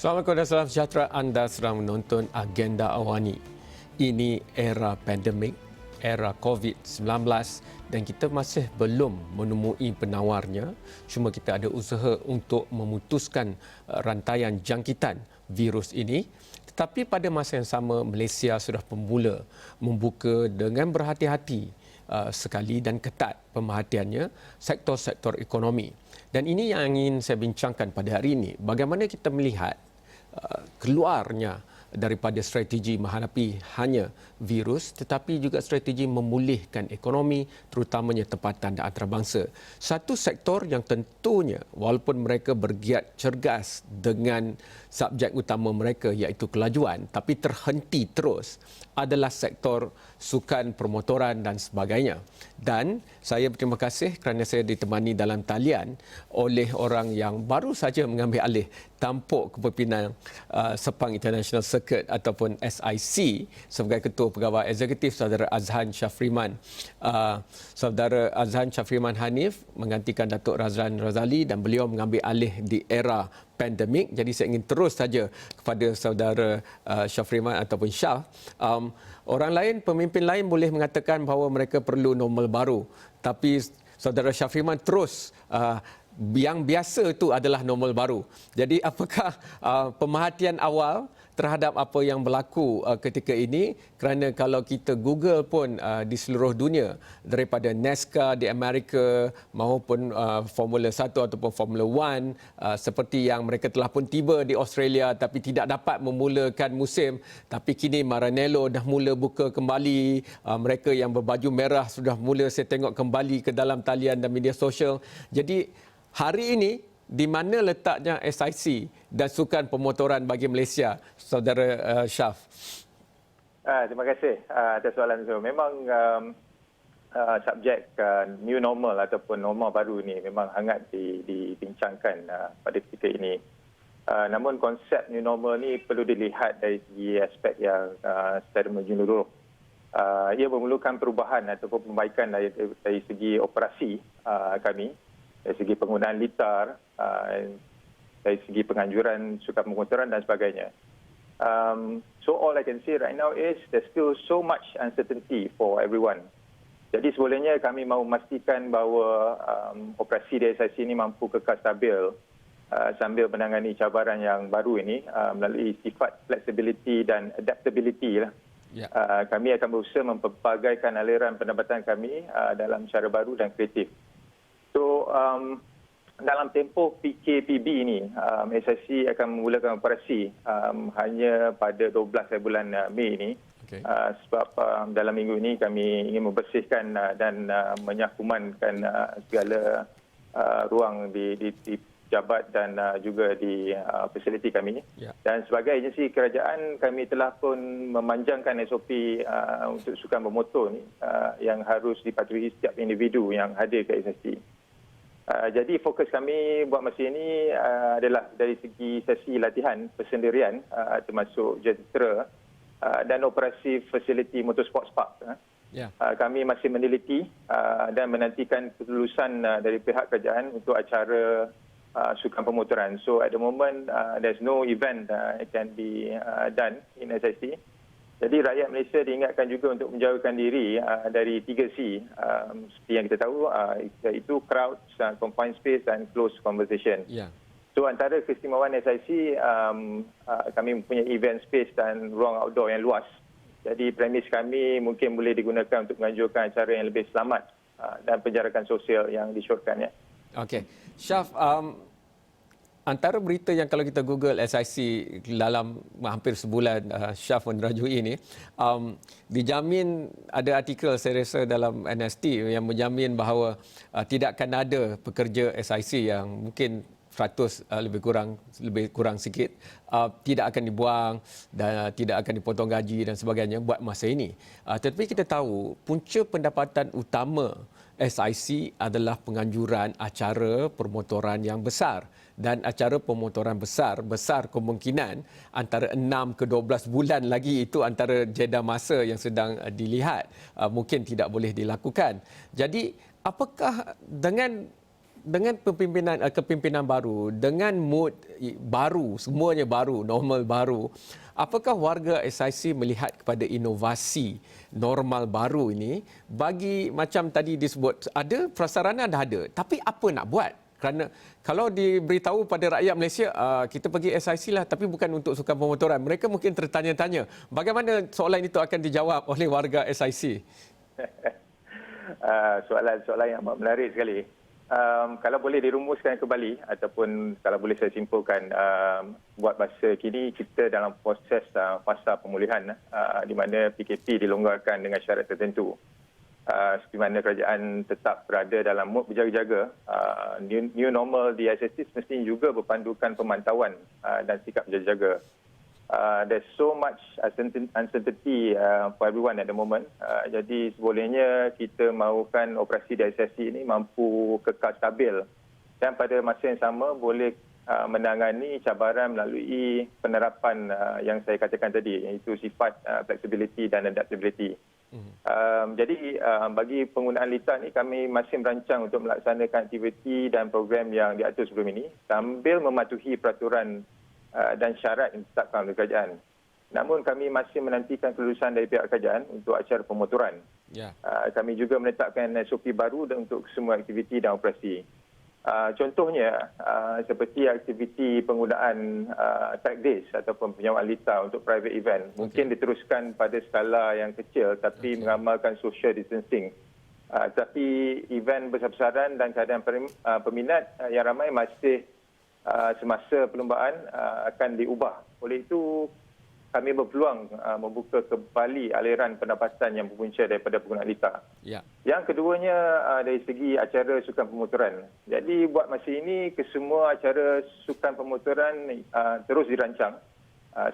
Assalamualaikum dan salam sejahtera. Anda sedang menonton Agenda Awani. Ini era pandemik, era COVID-19 dan kita masih belum menemui penawarnya. Cuma kita ada usaha untuk memutuskan rantaian jangkitan virus ini. Tetapi pada masa yang sama, Malaysia sudah bermula membuka dengan berhati-hati sekali dan ketat pemerhatiannya sektor-sektor ekonomi. Dan ini yang ingin saya bincangkan pada hari ini. Bagaimana kita melihat keluarnya daripada strategi menghadapi hanya virus tetapi juga strategi memulihkan ekonomi terutamanya tempatan dan antarabangsa. Satu sektor yang tentunya walaupun mereka bergiat cergas dengan subjek utama mereka iaitu kelajuan tapi terhenti terus adalah sektor sukan, permotoran dan sebagainya. Dan saya berterima kasih kerana saya ditemani dalam talian oleh orang yang baru saja mengambil alih tampuk kepimpinan Sepang International Circuit ataupun SIC sebagai Ketua Pegawai Eksekutif, Saudara Azhan Shafriman. Saudara Azhan Shafriman Hanif menggantikan Datuk Razlan Razali dan beliau mengambil alih di era pandemik. Jadi saya ingin terus saja kepada Saudara Shafriman ataupun Syaf. Orang lain, pemimpin lain boleh mengatakan bahawa mereka perlu normal baru. Tapi Saudara Shafriman terus yang biasa itu adalah normal baru. Jadi apakah pemerhatian awal terhadap apa yang berlaku ketika ini? Kerana kalau kita Google pun di seluruh dunia, daripada NASCAR di Amerika maupun Formula 1 ataupun Formula 1, seperti yang mereka telah pun tiba di Australia tapi tidak dapat memulakan musim. Tapi kini Maranello dah mula buka kembali. Mereka yang berbaju merah sudah mula saya tengok kembali ke dalam talian dan media sosial. Jadi hari ini, di mana letaknya SIC dan sukan pemotoran bagi Malaysia, Saudara Syaf? Terima kasih atas soalan itu. Memang subjek new normal ataupun normal baru ini memang hangat dibincangkan pada ketika ini. Namun konsep new normal ini perlu dilihat dari segi aspek yang secara menyeluruh. Ia memerlukan perubahan ataupun perbaikan dari segi operasi kami, dari segi penggunaan litar, dari segi penganjuran sukan pemotoran dan sebagainya. So all I can say right now is there's still so much uncertainty for everyone. Jadi sebelumnya kami mahu memastikan bahawa operasi di SIC ini mampu kekal stabil sambil menangani cabaran yang baru ini melalui sifat flexibility dan adaptability lah. Kami akan berusaha mempelbagaikan aliran pendapatan kami dalam cara baru dan kreatif. So, dalam tempoh PKPB ini, SIC akan memulakan operasi hanya pada 12 bulan Mei ini. Okay. Sebab dalam minggu ini kami ingin membersihkan dan menyakumankan segala ruang di jabat dan juga di fasiliti kami. Yeah. Dan sebagai agensi kerajaan, kami telah pun memanjangkan SOP untuk sukan bermotor ni, yang harus dipatuhi setiap individu yang hadir ke SIC. Jadi fokus kami buat masa ini adalah dari segi sesi latihan persendirian termasuk jentera dan operasi fasiliti motorsport park. Kami masih meneliti dan menantikan kelulusan dari pihak kerajaan untuk acara sukan pemotoran. So at the moment there's no event that can be done in SIC. Jadi rakyat Malaysia diingatkan juga untuk menjauhkan diri dari 3C seperti yang kita tahu, iaitu crowd, confined space dan close conversation. Yeah. So antara keistimewaan SIC, kami mempunyai event space dan ruang outdoor yang luas. Jadi premis kami mungkin boleh digunakan untuk menganjurkan acara yang lebih selamat dan penjarakan sosial yang disyorkan. Ya. Okey. Syaf, antara berita yang kalau kita Google SIC dalam hampir sebulan Syaf menerajui ini, dijamin ada artikel saya rasa dalam NST yang menjamin bahawa tidak akan ada pekerja SIC yang mungkin 100 lebih kurang sikit tidak akan dibuang dan tidak akan dipotong gaji dan sebagainya buat masa ini. Tetapi kita tahu punca pendapatan utama SIC adalah penganjuran acara permotoran yang besar. Dan acara pemotoran besar kemungkinan antara 6 ke 12 bulan lagi itu antara jeda masa yang sedang dilihat. Mungkin tidak boleh dilakukan. Jadi apakah dengan dengan kepimpinan baru, dengan mood baru, semuanya baru, normal baru, apakah warga SIC melihat kepada inovasi normal baru ini bagi macam tadi disebut ada prasarana dah ada, tapi apa nak buat? Kerana kalau diberitahu pada rakyat Malaysia, kita pergi SIC lah tapi bukan untuk sukan pemotoran, mereka mungkin tertanya-tanya bagaimana soalan itu akan dijawab oleh warga SIC? Soalan-soalan yang amat menarik sekali. Kalau boleh dirumuskan kembali ataupun kalau boleh saya simpulkan, buat masa kini kita dalam proses fasa pemulihan di mana PKP dilonggarkan dengan syarat tertentu. Seperti mana kerajaan tetap berada dalam mood berjaga-jaga, new normal di SST mestinya juga berpandukan pemantauan dan sikap berjaga-jaga. There's so much uncertainty for everyone at the moment. Jadi sebolehnya kita mahukan operasi di SST ini mampu kekal stabil dan pada masa yang sama boleh menangani cabaran melalui penerapan yang saya katakan tadi, iaitu sifat flexibility dan adaptability. Jadi bagi penggunaan LITA ni kami masih merancang untuk melaksanakan aktiviti dan program yang diatur sebelum ini sambil mematuhi peraturan dan syarat yang ditetapkan oleh kerajaan. Namun kami masih menantikan kelulusan dari pihak kerajaan untuk acara pemotoran. Yeah. Kami juga menetapkan SOP baru untuk semua aktiviti dan operasi. Contohnya seperti aktiviti penggunaan track days ataupun penyewaan LITA untuk private event mungkin diteruskan pada skala yang kecil tapi mengamalkan social distancing. Tapi event besar-besaran dan keadaan peminat yang ramai masih semasa perlombaan akan diubah. Oleh itu kami berpeluang membuka kembali aliran pendapatan yang berpunca daripada penggunaan LITA. Ya. Yang keduanya dari segi acara sukan pemotoran. Jadi buat masa ini kesemua acara sukan pemotoran terus dirancang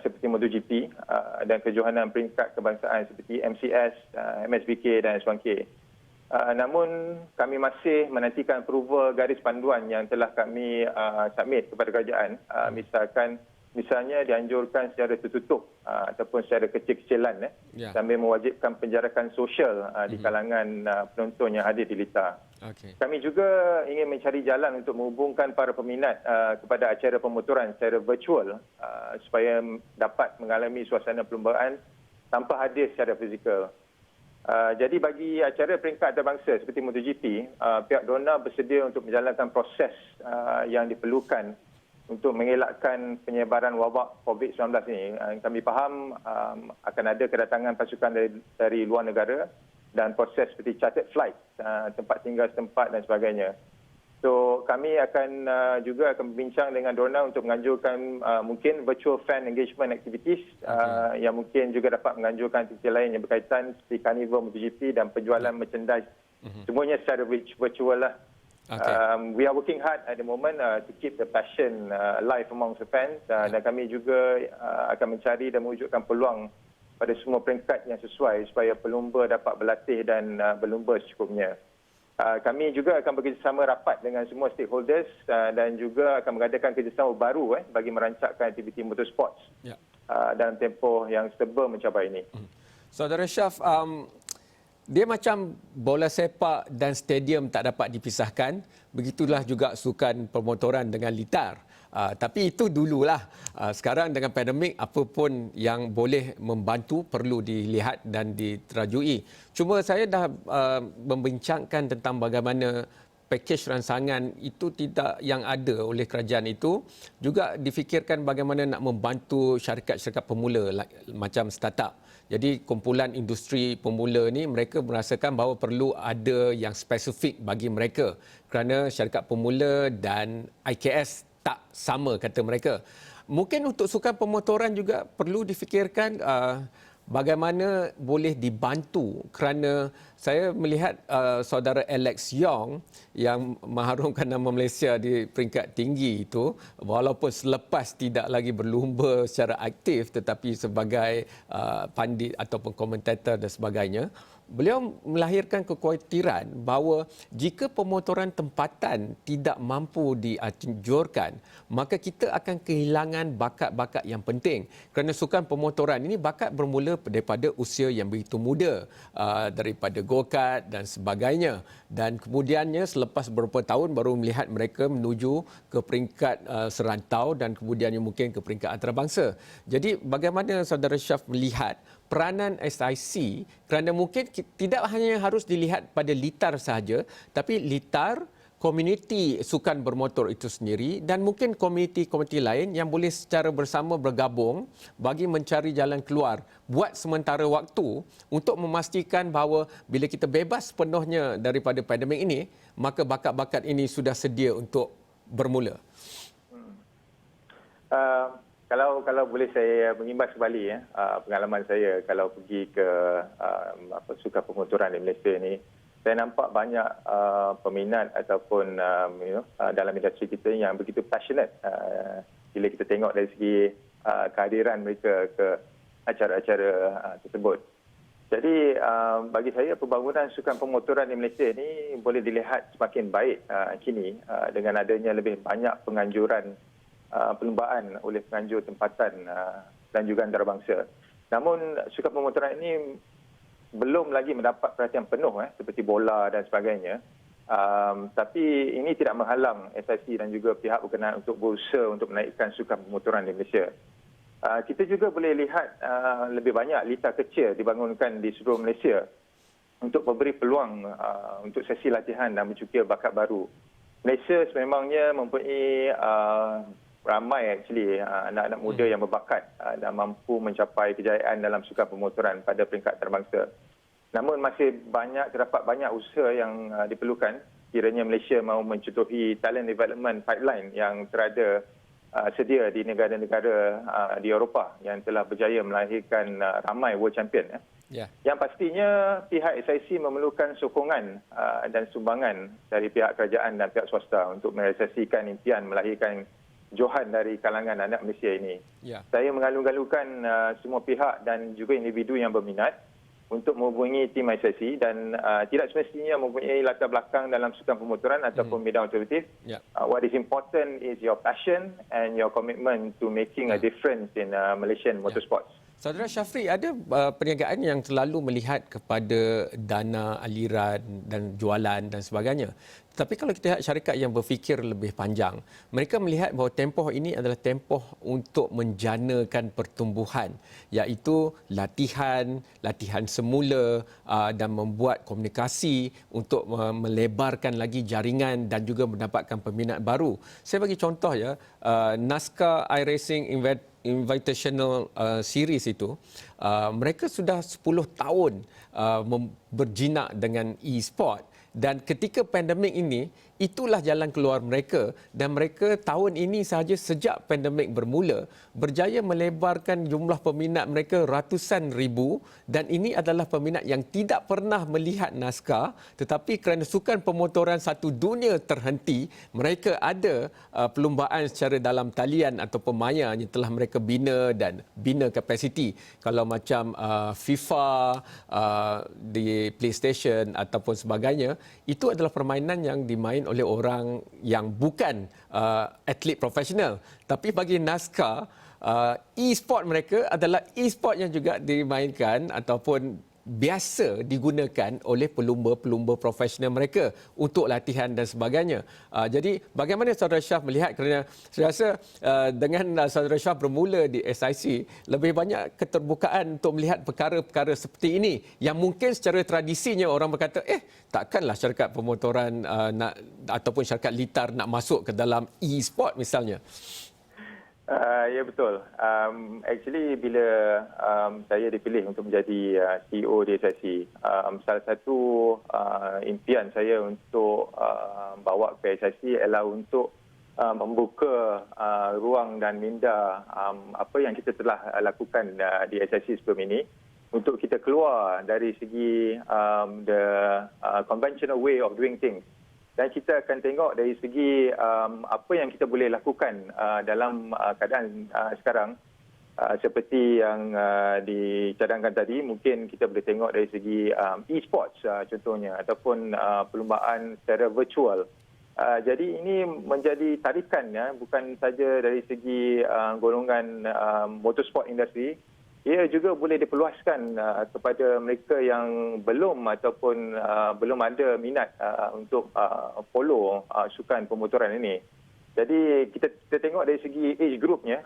seperti MotoGP dan kejohanan peringkat kebangsaan seperti MCS, MSBK dan S1K. Namun kami masih menantikan approval garis panduan yang telah kami submit kepada kerajaan. Misalnya dianjurkan secara tertutup ataupun secara kecil-kecilan sambil mewajibkan penjarakan sosial di kalangan penonton yang hadir di LITA. Kami juga ingin mencari jalan untuk menghubungkan para peminat kepada acara pemotoran secara virtual supaya dapat mengalami suasana perlombaan tanpa hadir secara fizikal. Jadi bagi acara peringkat antarabangsa seperti MotoGP, pihak DONA bersedia untuk menjalankan proses yang diperlukan untuk mengelakkan penyebaran wabak COVID-19 ini. Kami faham akan ada kedatangan pasukan dari luar negara dan proses seperti chartered flight, tempat tinggal setempat dan sebagainya. So kami akan juga akan berbincang dengan DONA untuk menganjurkan mungkin virtual fan engagement activities yang mungkin juga dapat menganjurkan aktiviti lain yang berkaitan seperti carnival MotoGP dan penjualan merchandise. Semuanya secara virtual lah. We are working hard at the moment to keep the passion alive amongst the fans dan kami juga akan mencari dan mewujudkan peluang pada semua peringkat yang sesuai supaya pelumba dapat berlatih dan berlumba secukupnya. Kami juga akan bekerjasama rapat dengan semua stakeholders dan juga akan mengadakan kerjasama baru bagi merancangkan aktiviti motorsports dalam tempoh yang serba mencabar ini. Saudara Syaf, dia macam bola sepak dan stadium tak dapat dipisahkan. Begitulah juga sukan pemotoran dengan litar. Tapi itu dululah. Sekarang dengan pandemik, apa pun yang boleh membantu perlu dilihat dan diterajui. Cuma saya dah membincangkan tentang bagaimana pakej rancangan itu tidak yang ada oleh kerajaan itu juga difikirkan bagaimana nak membantu syarikat-syarikat pemula macam startup. Jadi kumpulan industri pemula ni mereka merasakan bahawa perlu ada yang spesifik bagi mereka kerana syarikat pemula dan IKS tak sama kata mereka. Mungkin untuk sukan pemotoran juga perlu difikirkan bagaimana boleh dibantu kerana saya melihat saudara Alex Yong yang mengharumkan nama Malaysia di peringkat tinggi itu walaupun selepas tidak lagi berlumba secara aktif tetapi sebagai pandit ataupun komentator dan sebagainya beliau melahirkan kekhawatiran bahawa jika pemotoran tempatan tidak mampu dianjurkan, maka kita akan kehilangan bakat-bakat yang penting. Kerana sukan pemotoran ini bakat bermula daripada usia yang begitu muda, daripada go-kart dan sebagainya. Dan kemudiannya selepas beberapa tahun baru melihat mereka menuju ke peringkat serantau dan kemudiannya mungkin ke peringkat antarabangsa. Jadi bagaimana saudara Syaf melihat peranan SIC, kerana mungkin tidak hanya harus dilihat pada litar sahaja, tapi litar, komuniti sukan bermotor itu sendiri dan mungkin komuniti-komuniti lain yang boleh secara bersama bergabung bagi mencari jalan keluar buat sementara waktu untuk memastikan bahawa bila kita bebas sepenuhnya daripada pandemik ini, maka bakat-bakat ini sudah sedia untuk bermula. Kalau boleh saya mengimbas kembali pengalaman saya kalau pergi ke sukan pemotoran di Malaysia ni, saya nampak banyak peminat ataupun dalam industri kita yang begitu passionate bila kita tengok dari segi kehadiran mereka ke acara-acara tersebut. Jadi bagi saya pembangunan sukan pemotoran di Malaysia ni boleh dilihat semakin baik kini dengan adanya lebih banyak penganjuran perlumbaan oleh penganjur tempatan dan juga antarabangsa. Namun sukan pemotoran ini belum lagi mendapat perhatian penuh seperti bola dan sebagainya. Tapi ini tidak menghalang SIC dan juga pihak berkenaan untuk berusaha untuk menaikkan sukan pemotoran di Malaysia. Kita juga boleh lihat lebih banyak litar kecil dibangunkan di seluruh Malaysia untuk memberi peluang untuk sesi latihan dan mencukir bakat baru. Malaysia sememangnya mempunyai ramai anak-anak muda yang berbakat dan mampu mencapai kejayaan dalam sukan pemotoran pada peringkat antarabangsa. Namun masih terdapat banyak usaha yang diperlukan kiranya Malaysia mahu mencontohi talent development pipeline yang terada sedia di negara-negara di Eropah yang telah berjaya melahirkan ramai world champion. Yang pastinya pihak SIC memerlukan sokongan dan sumbangan dari pihak kerajaan dan pihak swasta untuk merealisasikan impian melahirkan johan dari kalangan anak Malaysia ini. Saya mengalu-galukan semua pihak dan juga individu yang berminat untuk menghubungi tim SIC dan tidak semestinya mempunyai latar belakang dalam sukan pemotoran ataupun bidang otomotif. What is important is your passion and your commitment to making a difference in Malaysian motorsports. Saudara Syafri, ada perniagaan yang selalu melihat kepada dana, aliran dan jualan dan sebagainya. Tapi kalau kita lihat syarikat yang berfikir lebih panjang, mereka melihat bahawa tempoh ini adalah tempoh untuk menjanakan pertumbuhan, iaitu latihan semula dan membuat komunikasi untuk melebarkan lagi jaringan dan juga mendapatkan peminat baru. Saya bagi contoh NASCAR iRacing Invitational Series itu, mereka sudah 10 tahun berjinak dengan e-sport. Dan ketika pandemik ini, itulah jalan keluar mereka dan mereka tahun ini sahaja sejak pandemik bermula berjaya melebarkan jumlah peminat mereka ratusan ribu dan ini adalah peminat yang tidak pernah melihat NASCAR tetapi kerana sukan pemotoran satu dunia terhenti, mereka ada perlumbaan secara dalam talian atau maya yang telah mereka bina dan bina kapasiti. Kalau macam FIFA di PlayStation ataupun sebagainya, itu adalah permainan yang dimain oleh orang yang bukan atlet profesional. Tapi bagi NASCAR, e-sport mereka adalah e-sport yang juga dimainkan ataupun biasa digunakan oleh pelumba-pelumba profesional mereka untuk latihan dan sebagainya. Jadi bagaimana saudara Syaf melihat, kerana saya rasa dengan saudara Syaf bermula di SIC, lebih banyak keterbukaan untuk melihat perkara-perkara seperti ini yang mungkin secara tradisinya orang berkata, takkanlah syarikat pemotoran ataupun syarikat litar nak masuk ke dalam e-sport misalnya. Ya betul. Actually bila saya dipilih untuk menjadi CEO di SIC, salah satu impian saya untuk bawa ke SIC ialah untuk membuka ruang dan minda apa yang kita telah lakukan di SIC sebelum ini untuk kita keluar dari segi the conventional way of doing things. Dan kita akan tengok dari segi apa yang kita boleh lakukan dalam keadaan sekarang seperti yang dicadangkan tadi, mungkin kita boleh tengok dari segi e-sports contohnya, ataupun perlumbaan secara virtual. Jadi ini menjadi tarikan, bukan saja dari segi golongan motorsport industri, ia juga boleh diperluaskan kepada mereka yang belum ataupun belum ada minat untuk follow sukan pemotoran ini. Jadi kita tengok dari segi age groupnya,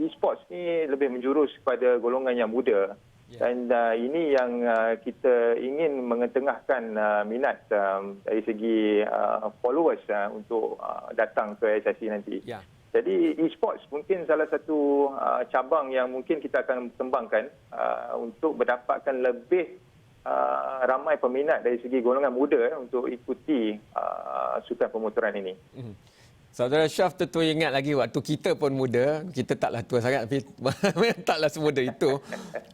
e-sports ni lebih menjurus kepada golongan yang muda. Dan ini yang kita ingin mengetengahkan minat dari segi followers untuk datang ke SIC nanti. Ya. Jadi e-sports mungkin salah satu cabang yang mungkin kita akan kembangkan untuk mendapatkan lebih ramai peminat dari segi golongan muda untuk ikuti sukan pemotoran ini. Saudara Syaf tentu ingat lagi waktu kita pun muda, kita taklah tua sangat tapi taklah semuda itu.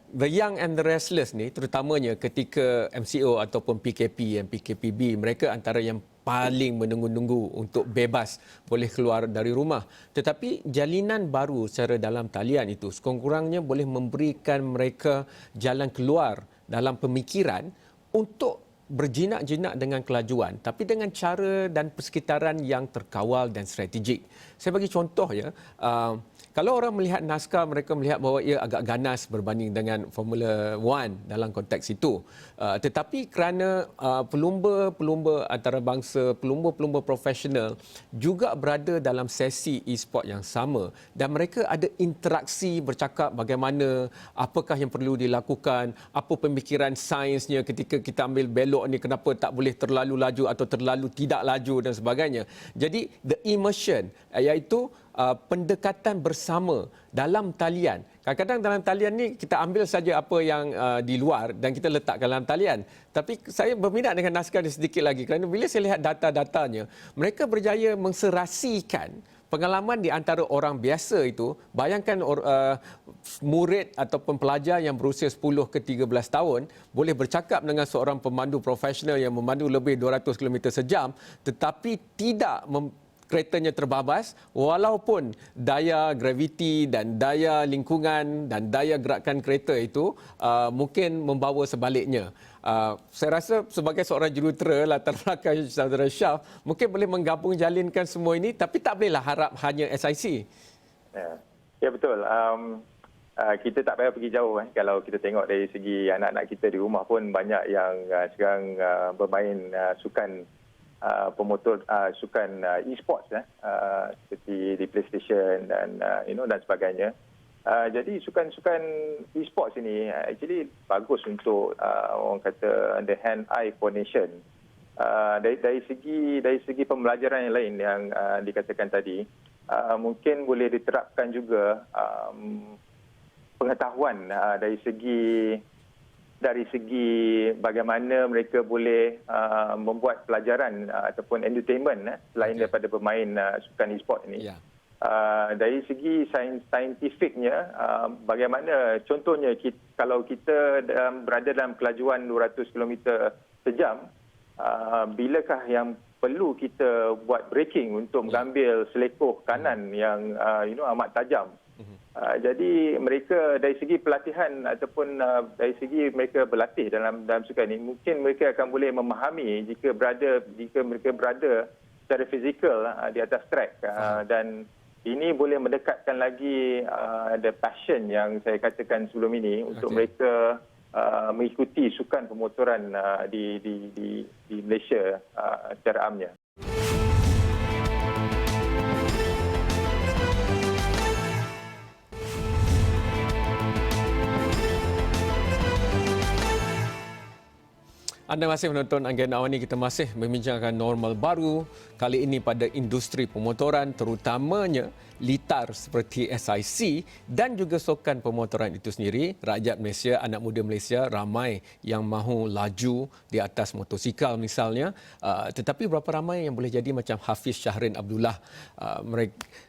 The Young and the Restless ni terutamanya ketika MCO ataupun PKP dan PKPB, mereka antara yang paling menunggu-nunggu untuk bebas boleh keluar dari rumah. Tetapi jalinan baru secara dalam talian itu sekurang-kurangnya boleh memberikan mereka jalan keluar dalam pemikiran untuk berjinak-jinak dengan kelajuan tapi dengan cara dan persekitaran yang terkawal dan strategik. Saya bagi contoh ya, kalau orang melihat NASCAR, mereka melihat bahawa ia agak ganas berbanding dengan Formula 1 dalam konteks itu. Tetapi kerana pelumba-pelumba antarabangsa, pelumba-pelumba profesional juga berada dalam sesi e-sport yang sama dan mereka ada interaksi bercakap bagaimana, apakah yang perlu dilakukan, apa pemikiran sainsnya ketika kita ambil belok ni, kenapa tak boleh terlalu laju atau terlalu tidak laju dan sebagainya. Jadi the immersion, iaitu pendekatan bersama dalam talian. Kadang-kadang dalam talian ni kita ambil saja apa yang di luar dan kita letakkan dalam talian. Tapi saya berminat dengan NASCAR ni sedikit lagi kerana bila saya lihat data-datanya, mereka berjaya mengserasikan pengalaman di antara orang biasa itu. Bayangkan murid ataupun pelajar yang berusia 10 ke 13 tahun boleh bercakap dengan seorang pemandu profesional yang memandu lebih 200 km sejam tetapi tidak keretanya terbabas walaupun daya graviti dan daya lingkungan dan daya gerakan kereta itu mungkin membawa sebaliknya. Saya rasa sebagai seorang jurutera latar belakang saudara Syaf mungkin boleh menggabung jalinkan semua ini tapi tak bolehlah harap hanya SIC. Ya betul. Kita tak payah pergi jauh kalau kita tengok dari segi anak-anak kita di rumah pun banyak yang sekarang bermain sukan pemotor, sukan e-sports seperti di PlayStation dan dan sebagainya. Jadi sukan-sukan e-sports ini actually bagus untuk orang kata the hand-eye coordination. Dari segi pembelajaran yang lain yang dikatakan tadi, mungkin boleh diterapkan juga pengetahuan dari segi bagaimana mereka boleh membuat pelajaran ataupun entertainment selain daripada bermain sukan e-sport ini. Yeah. Dari segi saintifiknya, bagaimana contohnya kalau kita berada dalam kelajuan 200 km sejam, bilakah yang perlu kita buat braking untuk mengambil selekoh kanan yang amat tajam. Jadi mereka dari segi pelatihan ataupun dari segi mereka berlatih dalam sukan ini, mungkin mereka akan boleh memahami jika mereka berada secara fizikal di atas track dan ini boleh mendekatkan lagi the passion yang saya katakan sebelum ini untuk mereka mengikuti sukan pemotoran di Malaysia secara amnya. Anda masih menonton Agenda Awani, kita masih membincangkan normal baru kali ini pada industri pemotoran terutamanya litar seperti SIC dan juga sukan pemotoran itu sendiri. Rakyat Malaysia, anak muda Malaysia ramai yang mahu laju di atas motosikal misalnya, tetapi berapa ramai yang boleh jadi macam Hafiz Shahrin Abdullah.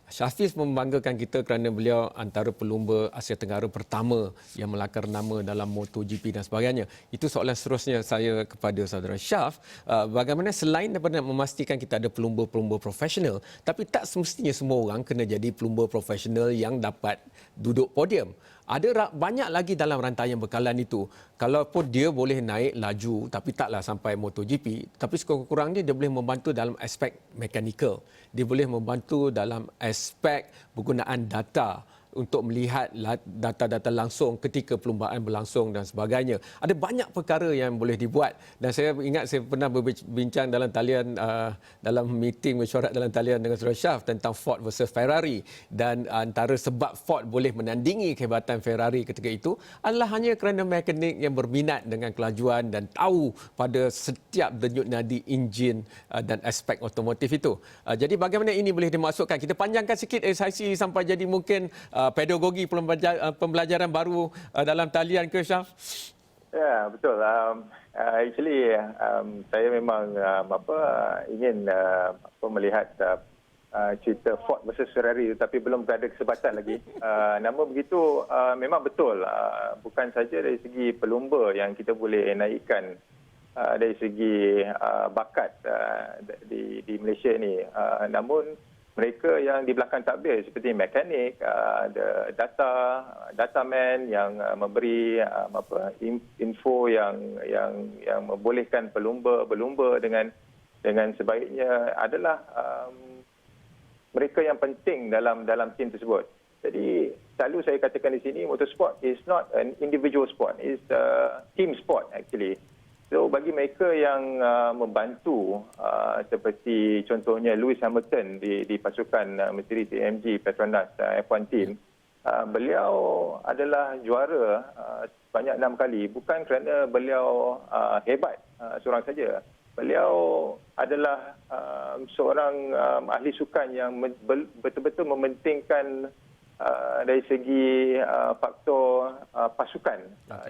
Hafiz membanggakan kita kerana beliau antara pelumba Asia Tenggara pertama yang melakar nama dalam MotoGP dan sebagainya. Itu soalan seterusnya saya kepada saudara Syaf. Bagaimana selain daripada memastikan kita ada pelumba-pelumba profesional, tapi tak semestinya semua orang kena jadi menjadi pelumba profesional yang dapat duduk podium. Ada banyak lagi dalam rantaian bekalan itu. Kalaupun dia boleh naik laju tapi taklah sampai MotoGP, tapi sekurang-kurangnya dia boleh membantu dalam aspek mekanikal. Dia boleh membantu dalam aspek penggunaan data untuk melihat data-data langsung ketika perlumbaan berlangsung dan sebagainya. Ada banyak perkara yang boleh dibuat, dan saya ingat saya pernah berbincang dalam talian dalam meeting mesyuarat dalam talian dengan Saudara Syaf tentang Ford versus Ferrari, dan antara sebab Ford boleh menandingi kehebatan Ferrari ketika itu adalah hanya kerana mekanik yang berminat dengan kelajuan dan tahu pada setiap denyut nadi enjin dan aspek otomotif itu. Jadi bagaimana ini boleh dimasukkan? Kita panjangkan sikit SIC sampai jadi mungkin pedagogi pembelajaran baru dalam talian ke Syaf? Ya, betul. Actually, saya memang ingin melihat cerita Ford versus Ferrari, tapi belum ada kesempatan lagi. Namun begitu, memang betul. Bukan saja dari segi pelumba yang kita boleh naikkan dari segi bakat di Malaysia ini. Namun mereka yang di belakang tabir seperti mekanik, ada dataman yang memberi info yang membolehkan pelumba berlumba dengan sebaiknya adalah mereka yang penting dalam tim tersebut. Jadi selalu saya katakan di sini, motorsport is not an individual sport, it's a team sport actually. So bagi mereka yang membantu seperti contohnya Lewis Hamilton di pasukan Mercedes AMG Petronas F1 team, beliau adalah juara sebanyak 6 kali, bukan kerana beliau hebat seorang saja. Beliau adalah seorang ahli sukan yang betul-betul mementingkan dari segi faktor pasukan.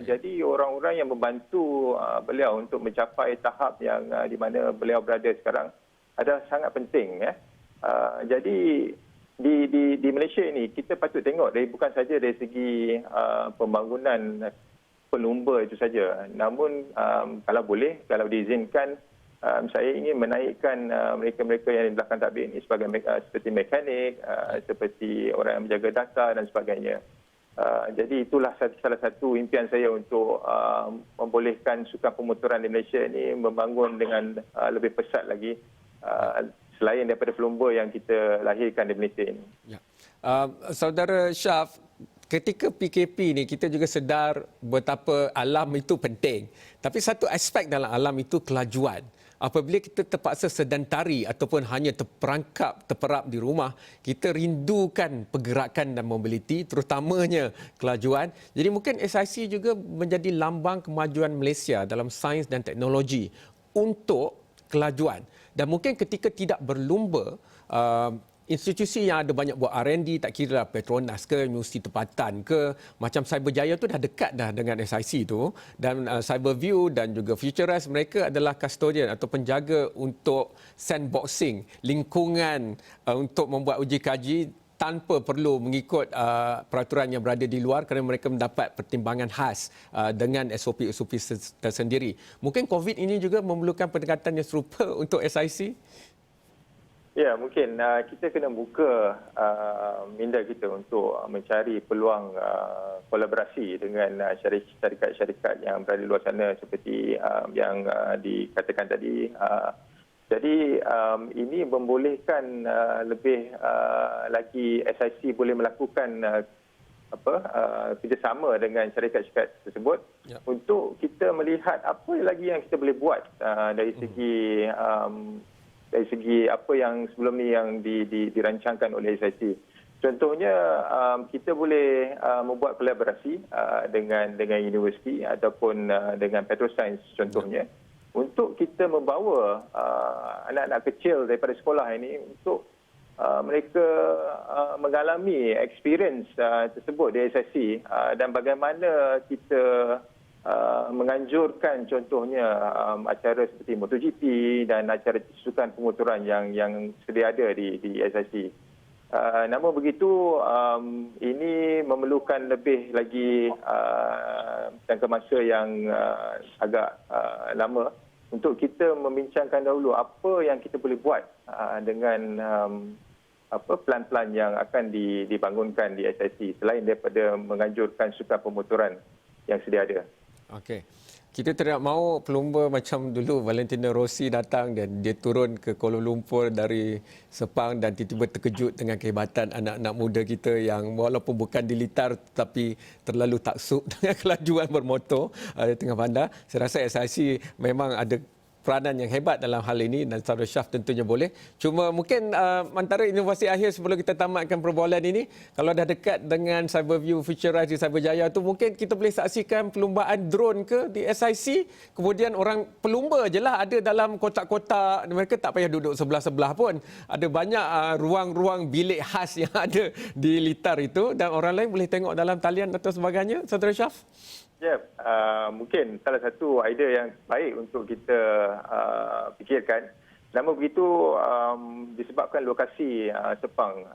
Jadi orang-orang yang membantu beliau untuk mencapai tahap yang di mana beliau berada sekarang adalah sangat penting. Jadi di Malaysia ini kita patut tengok bukan saja dari segi pembangunan pelumba itu saja. Namun kalau boleh, kalau diizinkan, saya ingin menaikkan mereka-mereka yang di belakang tabir ini seperti mekanik, seperti orang yang menjaga data dan sebagainya. Jadi itulah salah satu impian saya untuk membolehkan sukan pemotoran di Malaysia ini membangun dengan lebih pesat lagi selain daripada pelumba yang kita lahirkan di Malaysia ini. Ya. Saudara Syaf, ketika PKP ni kita juga sedar betapa alam itu penting. Tapi satu aspek dalam alam itu kelajuan. Apabila kita terpaksa sedentari ataupun hanya terperap di rumah, kita rindukan pergerakan dan mobiliti, terutamanya kelajuan. Jadi mungkin SIC juga menjadi lambang kemajuan Malaysia dalam sains dan teknologi untuk kelajuan. Dan mungkin ketika tidak berlumba, institusi yang ada banyak buat R&D, tak kira Petronas ke, Universiti Tempatan ke, macam Cyberjaya tu dah dekat dah dengan SIC tu, dan Cyberview dan juga Futurist, mereka adalah custodian atau penjaga untuk sandboxing, lingkungan untuk membuat uji kaji tanpa perlu mengikut peraturan yang berada di luar kerana mereka mendapat pertimbangan khas dengan SOP-SOP tersendiri. Mungkin COVID ini juga memerlukan pendekatan yang serupa untuk SIC? Ya, mungkin kita kena buka minda kita untuk mencari peluang kolaborasi dengan syarikat-syarikat yang berada di luar sana seperti yang dikatakan tadi. Jadi ini membolehkan lebih lagi SIC boleh melakukan kerjasama dengan syarikat-syarikat tersebut untuk kita melihat apa lagi yang kita boleh buat dari segi apa yang sebelum ni yang dirancangkan oleh SIC. Contohnya kita boleh membuat kolaborasi dengan universiti ataupun dengan Petrosains contohnya untuk kita membawa anak-anak kecil daripada sekolah ini untuk mereka mengalami experience tersebut di SIC dan bagaimana kita menganjurkan contohnya acara seperti MotoGP dan acara sukan pemotoran yang sedia ada di SIC. Namun begitu, ini memerlukan lebih lagi jangka masa yang agak lama untuk kita membincangkan dahulu apa yang kita boleh buat dengan plan-plan yang akan dibangunkan di SIC selain daripada menganjurkan sukan pemotoran yang sedia ada. Okey. Kita tidak mahu pelumba macam dulu Valentino Rossi datang dan dia turun ke Kuala Lumpur dari Sepang dan tiba-tiba terkejut dengan kehebatan anak-anak muda kita yang walaupun bukan di litar tetapi terlalu taksub dengan kelajuan bermotor di tengah bandar. Saya rasa SIC memang ada peranan yang hebat dalam hal ini dan Saudara Syaf tentunya boleh. Cuma mungkin antara inovasi akhir sebelum kita tamatkan perbualan ini, kalau dah dekat dengan Cyberview Futurise di Cyberjaya tu, mungkin kita boleh saksikan perlumbaan drone ke di SIC. Kemudian orang pelumba je lah ada dalam kotak-kotak, mereka tak payah duduk sebelah-sebelah pun. Ada banyak ruang-ruang bilik khas yang ada di litar itu dan orang lain boleh tengok dalam talian atau sebagainya. Saudara Syaf? Ya, mungkin salah satu idea yang baik untuk kita fikirkan. Namun begitu, disebabkan lokasi Sepang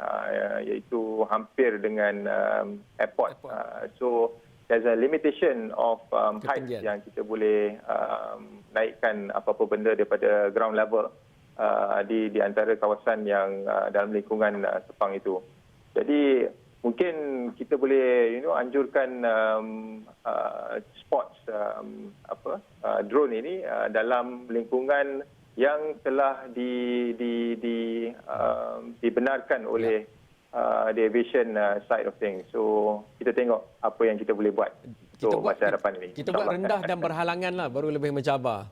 iaitu hampir dengan airport. So there's a limitation of height yang kita boleh naikkan apa-apa benda daripada ground level di antara kawasan yang dalam lingkungan Sepang itu. Jadi mungkin kita boleh anjurkan sports drone ini dalam lingkungan yang telah dibenarkan oleh the aviation side of things. So kita tengok apa yang kita boleh buat untuk masa hadapan ini. Kita buat rendah dan berhalangan lah baru lebih mencabar.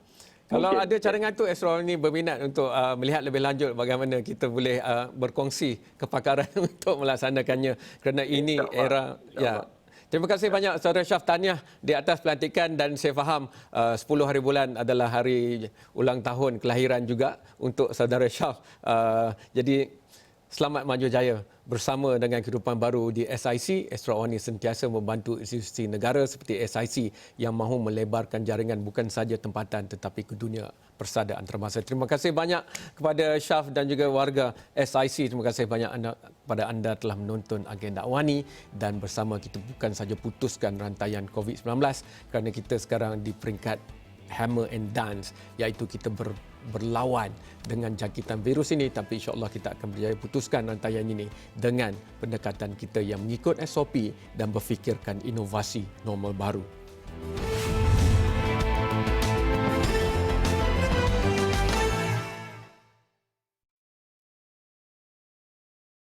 Kalau mungkin ada cadangan tu, Astro ini berminat untuk melihat lebih lanjut bagaimana kita boleh berkongsi kepakaran untuk melaksanakannya kerana ini era ya. Terima kasih banyak Saudara Syaf, tahniah di atas pelantikan dan saya faham 10 hari bulan adalah hari ulang tahun kelahiran juga untuk Saudara Syaf. Jadi selamat maju jaya bersama dengan kehidupan baru di SIC. Astro Awani sentiasa membantu institusi negara seperti SIC yang mahu melebarkan jaringan bukan saja tempatan tetapi ke dunia persada antarabangsa. Terima kasih banyak kepada Syaf dan juga warga SIC. Terima kasih banyak kepada anda telah menonton Agenda Awani dan bersama kita bukan saja putuskan rantaian COVID-19 kerana kita sekarang di peringkat hammer and dance, iaitu kita berlawan dengan jangkitan virus ini, tapi insya-Allah kita akan berjaya putuskan rantaian ini dengan pendekatan kita yang mengikut SOP dan berfikirkan inovasi normal baru.